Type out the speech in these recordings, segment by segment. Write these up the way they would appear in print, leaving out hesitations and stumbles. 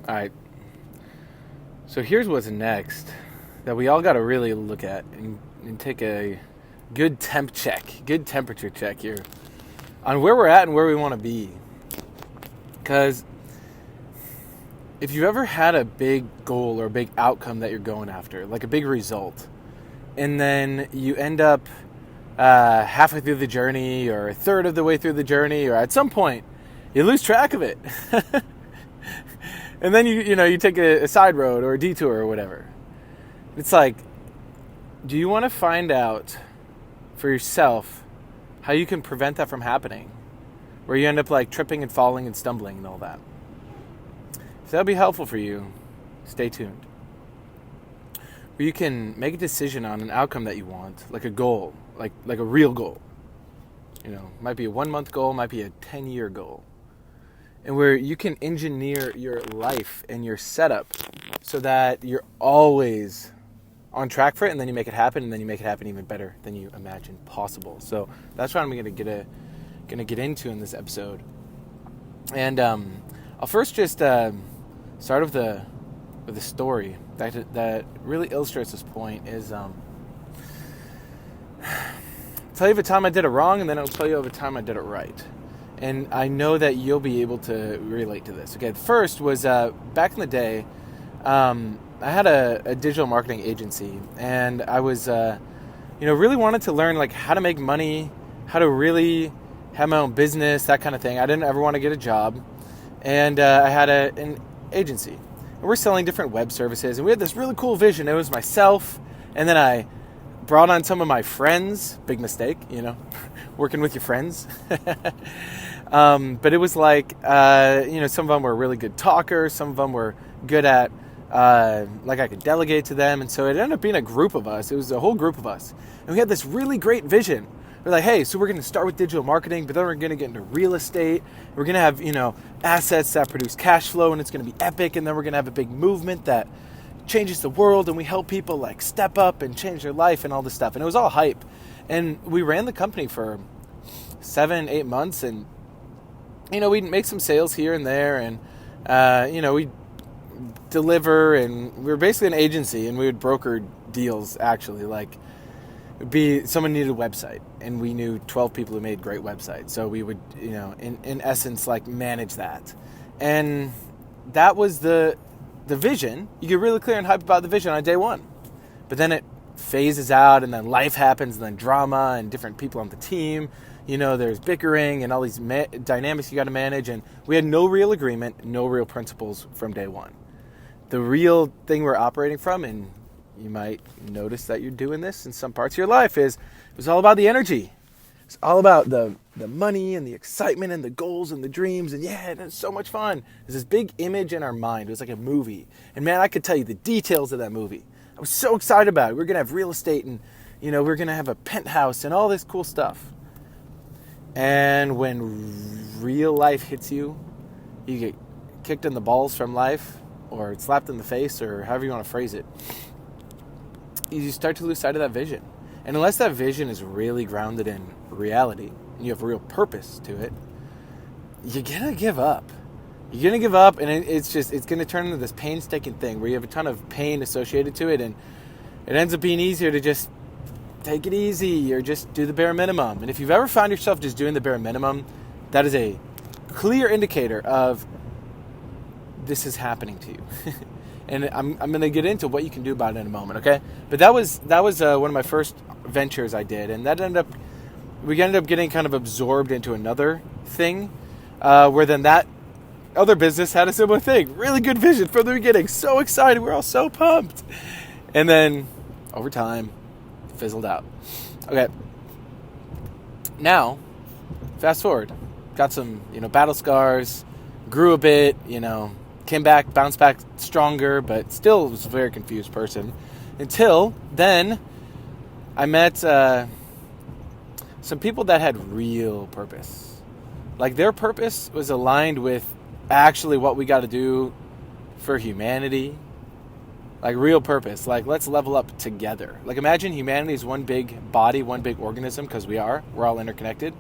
All right. So here's what's next that we all got to really look at and take a good good temperature check here on where we're at and where we want to be. Because if you've ever had a big goal or a big outcome that you're going after, like a big result, and then you end up halfway through the journey or a third of the way through the journey, or at some point you lose track of it. And then you take a side road or a detour or whatever. It's like, do you want to find out for yourself how you can prevent that from happening? Where you end up like tripping and falling and stumbling and all that. If that would be helpful for you, stay tuned. Where you can make a decision on an outcome that you want, like a goal, like a real goal. Might be a 1 month goal, might be a 10-year goal. And where you can engineer your life and your setup so that you're always on track for it, and then you make it happen, and then you make it happen even better than you imagined possible. So that's what I'm going to get into in this episode. And I'll first just start with a story that really illustrates this point. Is I'll tell you of a time I did it wrong, and then I'll tell you of a time I did it right. And I know that you'll be able to relate to this. Okay, the first was back in the day, I had a digital marketing agency, and I was, really wanted to learn like how to make money, how to really have my own business, that kind of thing. I didn't ever want to get a job, and I had an agency. And we're selling different web services, and we had this really cool vision. It was myself, and then I brought on some of my friends. Big mistake, working with your friends. But it was like, some of them were really good talkers. Some of them were good at, I could delegate to them. And so it ended up being a group of us. It was a whole group of us. And we had this really great vision. We're like, hey, so we're going to start with digital marketing, but then we're going to get into real estate. We're going to have, assets that produce cash flow, and it's going to be epic. And then we're going to have a big movement that changes the world, and we help people like step up and change their life and all this stuff. And it was all hype. And we ran the company for 7-8 months, and we'd make some sales here and there, and we'd deliver, and we were basically an agency, and we would broker deals. Actually, like, it'd be someone needed a website, and we knew 12 people who made great websites, so we would in essence like manage that. And that was the vision. You get really clear and hype about the vision on day one, but then it phases out, and then life happens, and then drama and different people on the team. There's bickering and all these dynamics you got to manage, and we had no real agreement, no real principles from day one. The real thing we're operating from, and you might notice that you're doing this in some parts of your life, it was all about the energy. It's all about the money and the excitement and the goals and the dreams, and it's so much fun. There's this big image in our mind. It was like a movie, and man, I could tell you the details of that movie. I was so excited about it. We're gonna have real estate, and we're gonna have a penthouse and all this cool stuff. And when real life hits you, you get kicked in the balls from life, or slapped in the face, or however you want to phrase it. You start to lose sight of that vision. And unless that vision is really grounded in reality, and you have real purpose to it, you're going to give up. You're going to give up, and it's going to turn into this painstaking thing where you have a ton of pain associated to it, and it ends up being easier to just take it easy or just do the bare minimum. And if you've ever found yourself just doing the bare minimum, that is a clear indicator of this is happening to you. And I'm going to get into what you can do about it in a moment, okay? But that was one of my first ventures I did, and we ended up getting kind of absorbed into another thing, where then that other business had a similar thing. Really good vision from the beginning. So excited. We're all so pumped. And then over time, fizzled out. Okay. Now, fast forward. Got some, battle scars, grew a bit, came back, bounced back stronger, but still was a very confused person. Until then, I met some people that had real purpose. Like, their purpose was aligned with actually what we got to do for humanity. Like, real purpose. Like, let's level up together. Like, imagine humanity is one big body, one big organism, because we're all interconnected.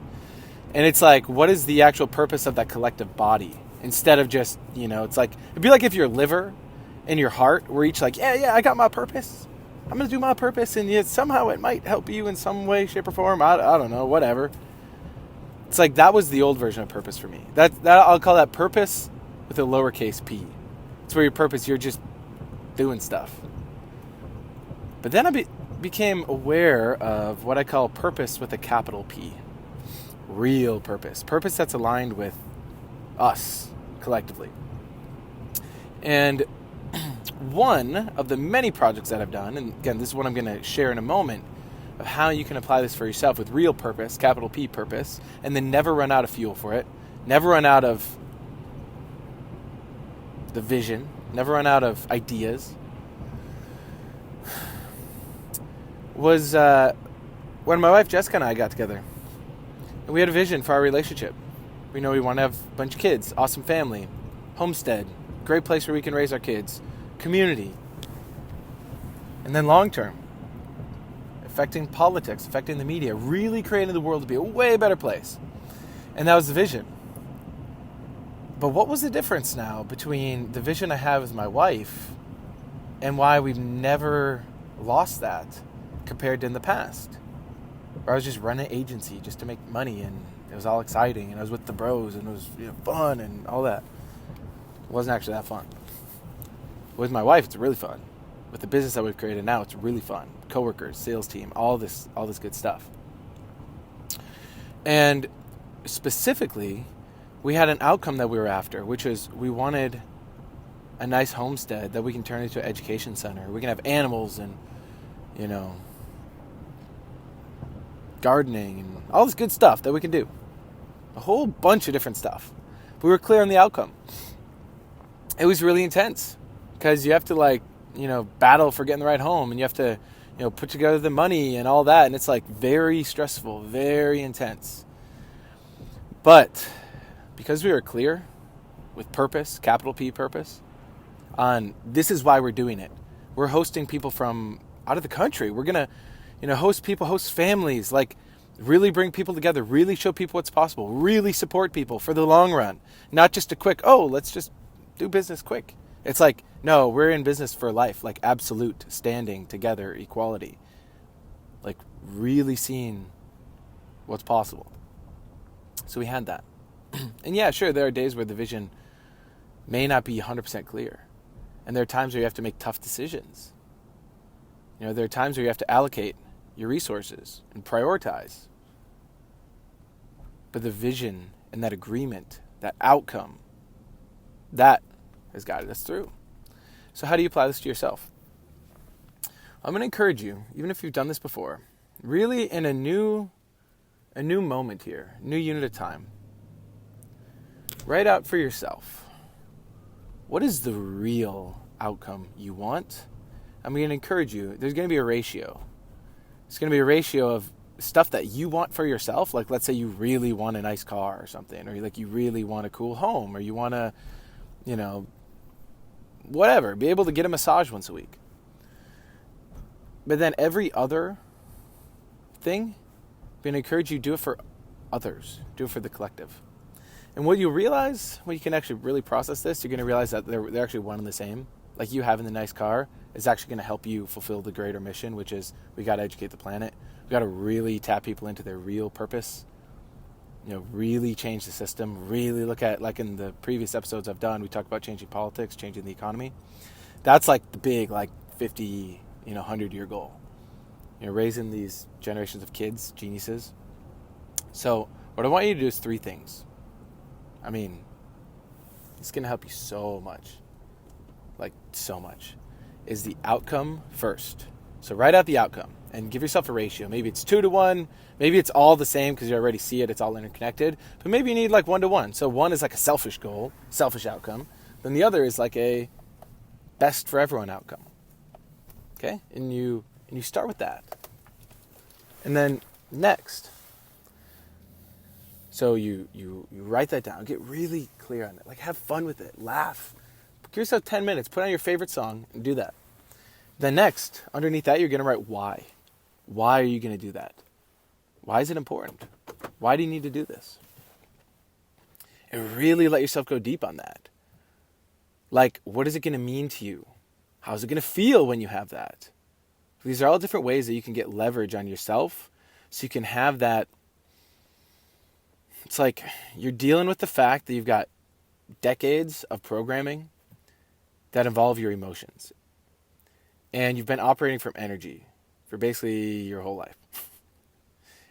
And it's like, what is the actual purpose of that collective body? instead of just, it's like, it'd be like if your liver and your heart were each like, yeah, I got my purpose. I'm going to do my purpose, and yet somehow it might help you in some way, shape, or form. I don't know, whatever. It's like that was the old version of purpose for me. That I'll call that purpose with a lowercase p. It's where your purpose, you're just doing stuff. But then I became aware of what I call purpose with a capital P. Real purpose. Purpose that's aligned with us collectively. And one of the many projects that I've done, and again, this is what I'm going to share in a moment, of how you can apply this for yourself with real purpose, capital P purpose, and then never run out of fuel for it, never run out of the vision, never run out of ideas, was when my wife Jessica and I got together. And we had a vision for our relationship. We know we want to have a bunch of kids, awesome family, homestead, great place where we can raise our kids, community. And then long term, affecting politics, affecting the media, really creating the world to be a way better place. And that was the vision. But what was the difference now between the vision I have with my wife and why we've never lost that compared to in the past? Where I was just running an agency just to make money, and it was all exciting, and I was with the bros, and it was fun and all that. It wasn't actually that fun. With my wife, it's really fun. With the business that we've created now, it's really fun. Coworkers, sales team, all this good stuff. And specifically, we had an outcome that we were after, which is we wanted a nice homestead that we can turn into an education center. We can have animals and, gardening and all this good stuff that we can do. A whole bunch of different stuff. But we were clear on the outcome. It was really intense because you have to battle for getting the right home, and you have to, put together the money and all that. And it's very stressful, very intense. But because we were clear with purpose, capital P purpose, on this is why we're doing it. We're hosting people from out of the country. We're going to, host people, host families, really bring people together, really show people what's possible, really support people for the long run. Not just a quick, let's just do business quick. It's no, we're in business for life, absolute standing together, equality. Really seeing what's possible. So we had that. And yeah, sure, there are days where the vision may not be 100% clear. And there are times where you have to make tough decisions. There are times where you have to allocate your resources and prioritize. But the vision and that agreement, that outcome, that has guided us through. So how do you apply this to yourself? I'm going to encourage you, even if you've done this before, really in a new moment here, new unit of time, write out for yourself, what is the real outcome you want? I'm going to encourage you, there's going to be a ratio. It's going to be a ratio of stuff that you want for yourself. Let's say you really want a nice car or something, or you really want a cool home, or you want to, whatever, be able to get a massage once a week. But then every other thing, I'm going to encourage you, do it for others. Do it for the collective. And what you realize, when you can actually really process this, you're going to realize that they're actually one and the same. You having the nice car is actually going to help you fulfill the greater mission, which is we got to educate the planet. We got to really tap people into their real purpose. Really change the system. Really look at, in the previous episodes I've done, we talked about changing politics, changing the economy. That's the big 50, 100-year goal. Raising these generations of kids, geniuses. So what I want you to do is 3 things. It's going to help you so much. So much. Is the outcome first. So write out the outcome and give yourself a ratio. Maybe it's 2-to-1. Maybe it's all the same because you already see it. It's all interconnected. But maybe you need 1-to-1. So one is a selfish goal, selfish outcome. Then the other is a best for everyone outcome. Okay? And you start with that. And then next, so you write that down. Get really clear on it. Have fun with it. Laugh. Give yourself 10 minutes. Put on your favorite song and do that. Then next, underneath that, you're going to write why. Why are you going to do that? Why is it important? Why do you need to do this? And really let yourself go deep on that. Like, what is it going to mean to you? How's it going to feel when you have that? These are all different ways that you can get leverage on yourself so you can have that. It's like you're dealing with the fact that you've got decades of programming that involve your emotions. And you've been operating from energy for basically your whole life.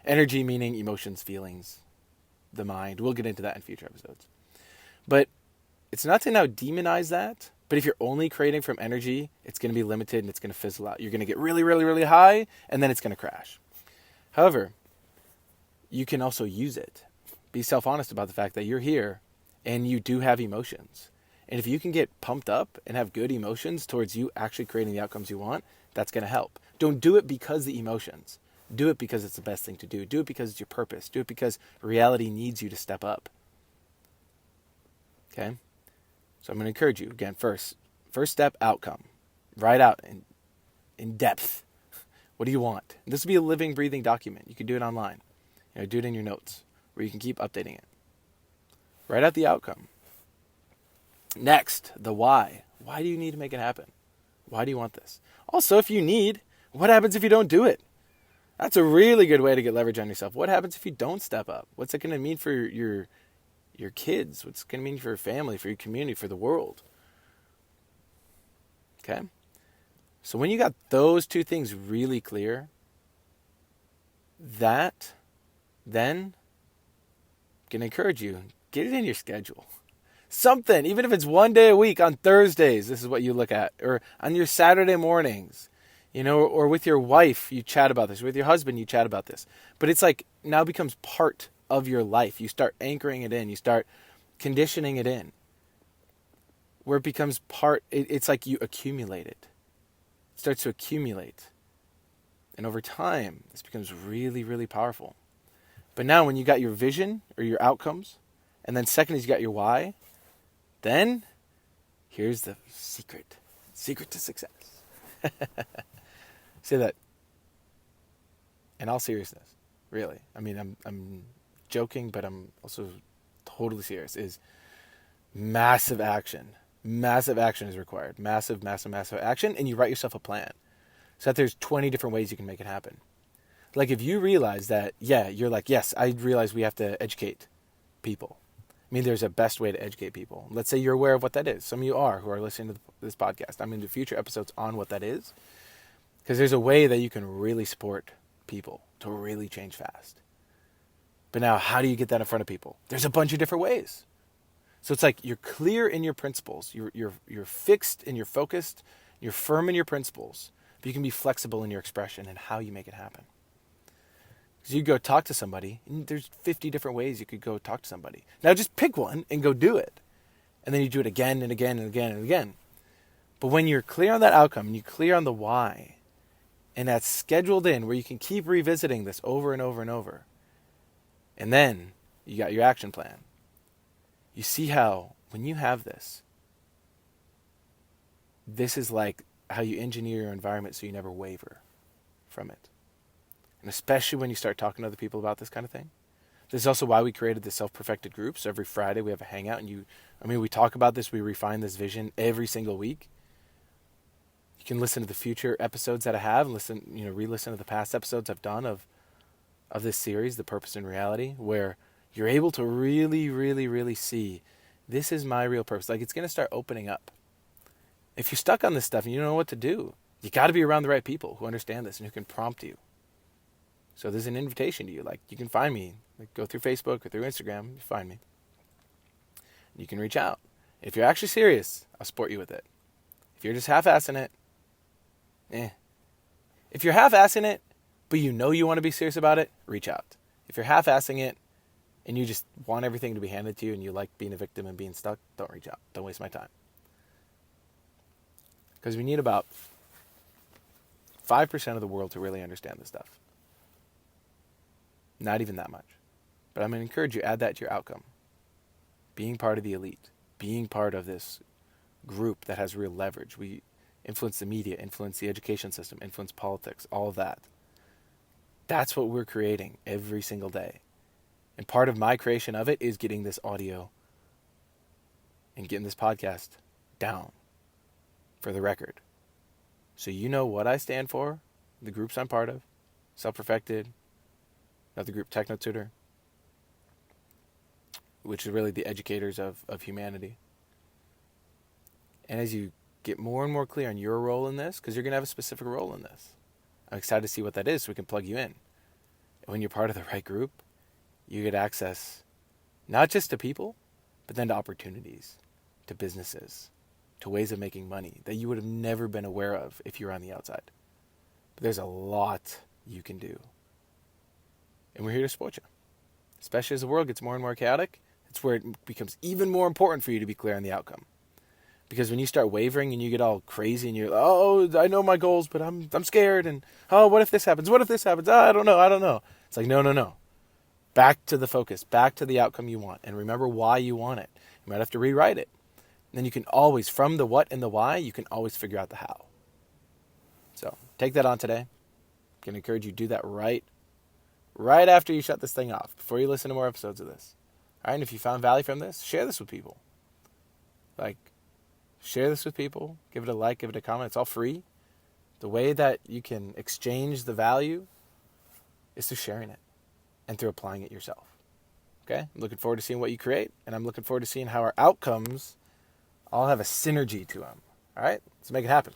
Energy meaning emotions, feelings, the mind. We'll get into that in future episodes. But it's not to now demonize that. But if you're only creating from energy, it's going to be limited and it's going to fizzle out. You're going to get really, really, really high, and then it's going to crash. However, you can also use it. Be self-honest about the fact that you're here and you do have emotions. And if you can get pumped up and have good emotions towards you actually creating the outcomes you want, that's going to help. Don't do it because the emotions. Do it because it's the best thing to do. Do it because it's your purpose. Do it because reality needs you to step up. Okay? So I'm going to encourage you, again, first step, outcome. Write out in depth. What do you want? And this will be a living, breathing document. You can do it online. Do it in your notes where you can keep updating it. Write out the outcome. Next, the why. Why do you need to make it happen? Why do you want this? Also, if you need, what happens if you don't do it? That's a really good way to get leverage on yourself. What happens if you don't step up? What's it going to mean for your kids? What's it going to mean for your family, for your community, for the world? Okay? So when you got those two things really clear, that then I'm going to encourage you, get it in your schedule. Something, even if it's one day a week on Thursdays, this is what you look at, or on your Saturday mornings, or with your wife, you chat about this, with your husband, you chat about this. But it's like now becomes part of your life. You start anchoring it in, you start conditioning it in, where it becomes part, it's like you accumulate it. It starts to accumulate. And over time, this becomes really, really powerful. But now when you got your vision or your outcomes, and then second is you got your why, then here's the secret to success. Say that in all seriousness, really. I mean, I'm joking, but I'm also totally serious, is massive action. Massive action is required. Massive action, and you write yourself a plan. So that there's 20 different ways you can make it happen. Like if you realize that, you're like, yes, I realize we have to educate people. I mean, there's a best way to educate people. Let's say you're aware of what that is. Some of you are who are listening to this podcast. I'm going to do future episodes on what that is. Because there's a way that you can really support people to really change fast. But now, how do you get that in front of people? There's a bunch of different ways. So it's like you're clear in your principles. You're fixed and you're focused. You're firm in your principles. But you can be flexible in your expression and how you make it happen. Because you go talk to somebody, and there's 50 different ways you could go talk to somebody. Now just pick one and go do it. And then you do it again and again and again and again. But when you're clear on that outcome, and you're clear on the why, and that's scheduled in where you can keep revisiting this over and over and over, and then you got your action plan. You see how when you have this is like how you engineer your environment so you never waver from it. And especially when you start talking to other people about this kind of thing. This is also why we created the self-perfected group. So every Friday we have a hangout and we talk about this, we refine this vision every single week. You can listen to the future episodes that I have, re-listen to the past episodes I've done of this series, The Purpose in Reality, where you're able to really, really, really see this is my real purpose. Like it's going to start opening up. If you're stuck on this stuff and you don't know what to do, you got to be around the right people who understand this and who can prompt you. So there's an invitation to you. Like you can find me, like go through Facebook or through Instagram, you find me. You can reach out. If you're actually serious, I'll support you with it. If you're just half-assing it, If you're half-assing it, but you know you want to be serious about it, reach out. If you're half-assing it and you just want everything to be handed to you and you like being a victim and being stuck, don't reach out. Don't waste my time. Because we need about 5% of the world to really understand this stuff. Not even that much. But I'm going to encourage you, add that to your outcome. Being part of the elite. Being part of this group that has real leverage. We influence the media, influence the education system, influence politics, all of that. That's what we're creating every single day. And part of my creation of it is getting this audio and getting this podcast down for the record. So you know what I stand for, the groups I'm part of, Self-Perfected, another group, Techno Tutor, which is really the educators of humanity. And as you get more and more clear on your role in this, because you're going to have a specific role in this, I'm excited to see what that is so we can plug you in. And when you're part of the right group, you get access not just to people, but then to opportunities, to businesses, to ways of making money that you would have never been aware of if you were on the outside. But there's a lot you can do. And we're here to support you. Especially as the world gets more and more chaotic, it's where it becomes even more important for you to be clear on the outcome. Because when you start wavering and you get all crazy and you're like, oh, I know my goals, but I'm scared. And, oh, what if this happens? What if this happens? Oh, I don't know. It's like, no. Back to the focus. Back to the outcome you want. And remember why you want it. You might have to rewrite it. And then you can always, from the what and the why, you can always figure out the how. So take that on today. I can encourage you to do that right after you shut this thing off, before you listen to more episodes of this. All right, and if you found value from this, share this with people. Share this with people. Give it a like, give it a comment. It's all free. The way that you can exchange the value is through sharing it and through applying it yourself. Okay? I'm looking forward to seeing what you create, and I'm looking forward to seeing how our outcomes all have a synergy to them. All right? Let's make it happen.